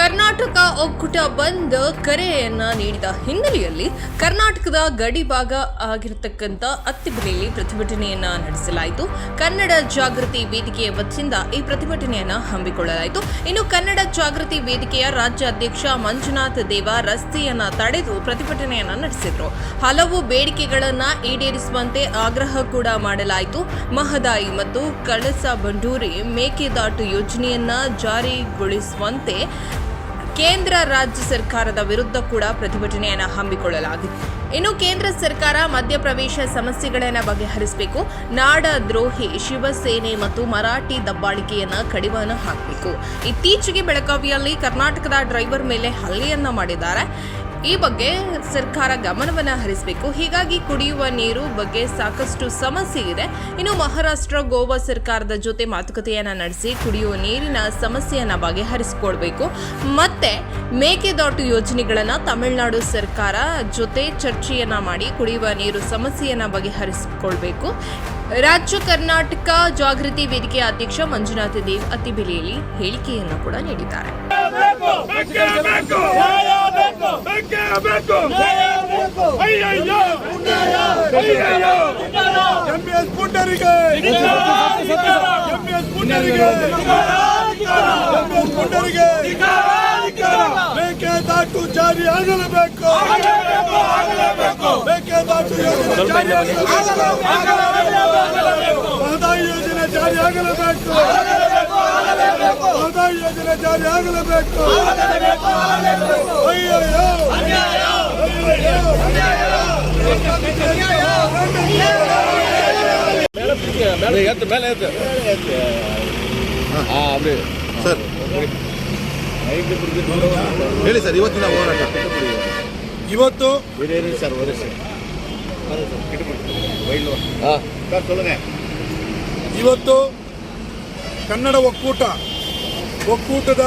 ಕರ್ನಾಟಕ ಒಕ್ಕೂಟ ಬಂದ್ ಕರೆಯನ್ನ ನೀಡಿದ ಹಿನ್ನೆಲೆಯಲ್ಲಿ ಕರ್ನಾಟಕದ ಗಡಿ ಭಾಗ ಆಗಿರತಕ್ಕಂತ ಅತ್ತಿಬೆಲೆಯಲ್ಲಿ ಪ್ರತಿಭಟನೆಯನ್ನ ನಡೆಸಲಾಯಿತು. ಕನ್ನಡ ಜಾಗೃತಿ ವೇದಿಕೆಯ ವತಿಯಿಂದ ಈ ಪ್ರತಿಭಟನೆಯನ್ನ ಹಮ್ಮಿಕೊಳ್ಳಲಾಯಿತು. ಇನ್ನು ಕನ್ನಡ ಜಾಗೃತಿ ವೇದಿಕೆಯ ರಾಜ್ಯ ಅಧ್ಯಕ್ಷ ಮಂಜುನಾಥ್ ದೇವ ರಸ್ತೆಯನ್ನ ತಡೆದು ಪ್ರತಿಭಟನೆಯನ್ನ ನಡೆಸಿದ್ರು. ಹಲವು ಬೇಡಿಕೆಗಳನ್ನ ಈಡೇರಿಸುವಂತೆ ಆಗ್ರಹ ಕೂಡ ಮಾಡಲಾಯಿತು. ಮಹದಾಯಿ ಮತ್ತು ಕಳಸಾ ಬಂಡೂರಿ ಮೇಕೆದಾಟು ಯೋಜನೆಯನ್ನ ಜಾರಿಗೊಳಿಸುವಂತೆ ಕೇಂದ್ರ ರಾಜ್ಯ ಸರ್ಕಾರದ ವಿರುದ್ಧ ಕೂಡ ಪ್ರತಿಭಟನೆಯನ್ನು ಹಮ್ಮಿಕೊಳ್ಳಲಾಗಿದೆ. ಇನ್ನು ಕೇಂದ್ರ ಸರ್ಕಾರ ಮಧ್ಯಪ್ರವೇಶ ಸಮಸ್ಯೆಗಳನ್ನು ಬಗೆಹರಿಸಬೇಕು, ನಾಡ ದ್ರೋಹಿ ಶಿವಸೇನೆ ಮತ್ತು ಮರಾಠಿ ದಬ್ಬಾಳಿಕೆಯನ್ನ ಕಡಿವಾಣ ಹಾಕಬೇಕು. ಇತ್ತೀಚೆಗೆ ಬೆಳಗಾವಿಯಲ್ಲಿ ಕರ್ನಾಟಕದ ಡ್ರೈವರ್ ಮೇಲೆ ಹಲ್ಲೆಯನ್ನ ಮಾಡಿದ್ದಾರೆ. ಈ ಬಗ್ಗೆ ಸರ್ಕಾರ ಗಮನವನ್ನು ಹರಿಸಬೇಕು. ಹೀಗಾಗಿ ಕುಡಿಯುವ ನೀರು ಬಗ್ಗೆ ಸಾಕಷ್ಟು ಸಮಸ್ಯೆ ಇದೆ. ಇನ್ನು ಮಹಾರಾಷ್ಟ್ರ ಗೋವಾ ಸರ್ಕಾರದ ಜೊತೆ ಮಾತುಕತೆಯನ್ನ ನಡೆಸಿ ಕುಡಿಯುವ ನೀರಿನ ಸಮಸ್ಯೆಯನ್ನ ಬಗೆಹರಿಸಿಕೊಳ್ಬೇಕು. ಮತ್ತೆ ಮೇಕೆದಾಟು ಯೋಜನೆಗಳನ್ನ ತಮಿಳುನಾಡು ಸರ್ಕಾರ ಜೊತೆ ಚರ್ಚೆಯನ್ನ ಮಾಡಿ ಕುಡಿಯುವ ನೀರು ಸಮಸ್ಯೆಯನ್ನ ಬಗೆಹರಿಸಿಕೊಳ್ಬೇಕು. ರಾಜ್ಯ ಕರ್ನಾಟಕ ಜಾಗೃತಿ ವೇದಿಕೆಯ ಅಧ್ಯಕ್ಷ ಮಂಜುನಾಥ್ ದೇವ್ ಅತ್ತಿಬೆಲೆಯಲ್ಲಿ ಹೇಳಿಕೆಯನ್ನು ಕೂಡ ನೀಡಿದ್ದಾರೆ. ಮೇಕೆದಾಟು ಜಾರಿ ಆಗಲೇಬೇಕು. ಮೇಕೆದಾಟು ಮಹದಾಯಿ ಯೋಜನೆ ಜಾರಿ ಆಗಲೇಬೇಕು. ಮಹದಾಯಿ ಯೋಜನೆ ಜಾರಿ ಆಗಲೇಬೇಕು. ಅಯ್ಯಯ್ಯೋ ಸರ್ ಹೇಳಿ ಸರ್, ಇವತ್ತಿನ ಹೋರಾಟ ಇವತ್ತು ಇವತ್ತು ಕನ್ನಡ ಒಕ್ಕೂಟದ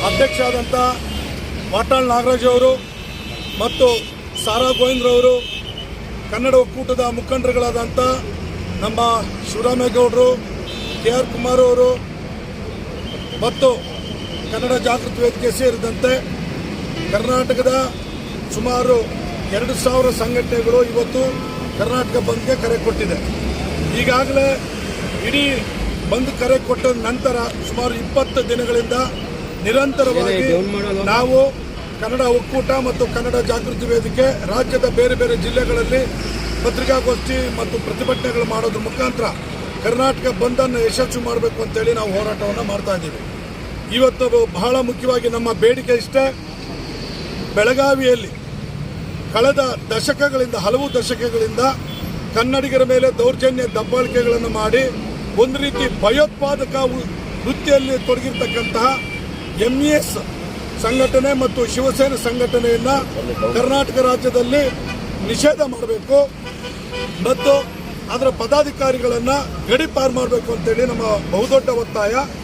ಅಧ್ಯಕ್ಷ ಆದಂಥ ವಾಟಾಳ್ ನಾಗರಾಜ್ ಅವರು ಮತ್ತು ಸಾರಾ ಗೋವಿಂದ್ರವರು, ಕನ್ನಡ ಒಕ್ಕೂಟದ ಮುಖಂಡರುಗಳಾದಂಥ ನಮ್ಮ ಶಿವರಾಮೇಗೌಡರು, KR ಕುಮಾರ್ ಅವರು ಮತ್ತು ಕನ್ನಡ ಜಾಗೃತಿ ವೇದಿಕೆ ಸೇರಿದಂತೆ ಕರ್ನಾಟಕದ ಸುಮಾರು 2,000 ಸಂಘಟನೆಗಳು ಇವತ್ತು ಕರ್ನಾಟಕ ಬಂದ್ಗೆ ಕರೆ ಕೊಟ್ಟಿದೆ. ಈಗಾಗಲೇ ಇಡೀ ಬಂದ್ ಕರೆ ಕೊಟ್ಟ ನಂತರ ಸುಮಾರು 20 ದಿನಗಳಿಂದ ನಿರಂತರವಾಗಿ ನಾವು ಕನ್ನಡ ಒಕ್ಕೂಟ ಮತ್ತು ಕನ್ನಡ ಜಾಗೃತಿ ವೇದಿಕೆ ರಾಜ್ಯದ ಬೇರೆ ಬೇರೆ ಜಿಲ್ಲೆಗಳಲ್ಲಿ ಪತ್ರಿಕಾಗೋಷ್ಠಿ ಮತ್ತು ಪ್ರತಿಭಟನೆಗಳು ಮಾಡೋದ್ರ ಮುಖಾಂತರ ಕರ್ನಾಟಕ ಬಂದನ್ನು ಯಶಸ್ವಿ ಮಾಡಬೇಕು ಅಂತೇಳಿ ನಾವು ಹೋರಾಟವನ್ನು ಮಾಡ್ತಾ ಇದ್ದೀವಿ. ಇವತ್ತು ಬಹಳ ಮುಖ್ಯವಾಗಿ ನಮ್ಮ ಬೇಡಿಕೆ ಇಷ್ಟೇ. ಬೆಳಗಾವಿಯಲ್ಲಿ ಕಳೆದ ಹಲವು ದಶಕಗಳಿಂದ ಕನ್ನಡಿಗರ ಮೇಲೆ ದೌರ್ಜನ್ಯ ದಬ್ಬಾಳಿಕೆಗಳನ್ನು ಮಾಡಿ ಒಂದು ರೀತಿ ಭಯೋತ್ಪಾದಕ ವೃತ್ತಿಯಲ್ಲಿ ತೊಡಗಿರ್ತಕ್ಕಂತಹ MES ಸಂಘಟನೆ ಮತ್ತು ಶಿವಸೇನೆ ಸಂಘಟನೆಯನ್ನು ಕರ್ನಾಟಕ ರಾಜ್ಯದಲ್ಲಿ ನಿಷೇಧ ಮಾಡಬೇಕು ಮತ್ತು ಅದರ ಪದಾಧಿಕಾರಿಗಳನ್ನು ಗಡೀಪಾರು ಮಾಡಬೇಕು ಅಂತೇಳಿ ನಮ್ಮ ಬಹುದೊಡ್ಡ ಒತ್ತಾಯ.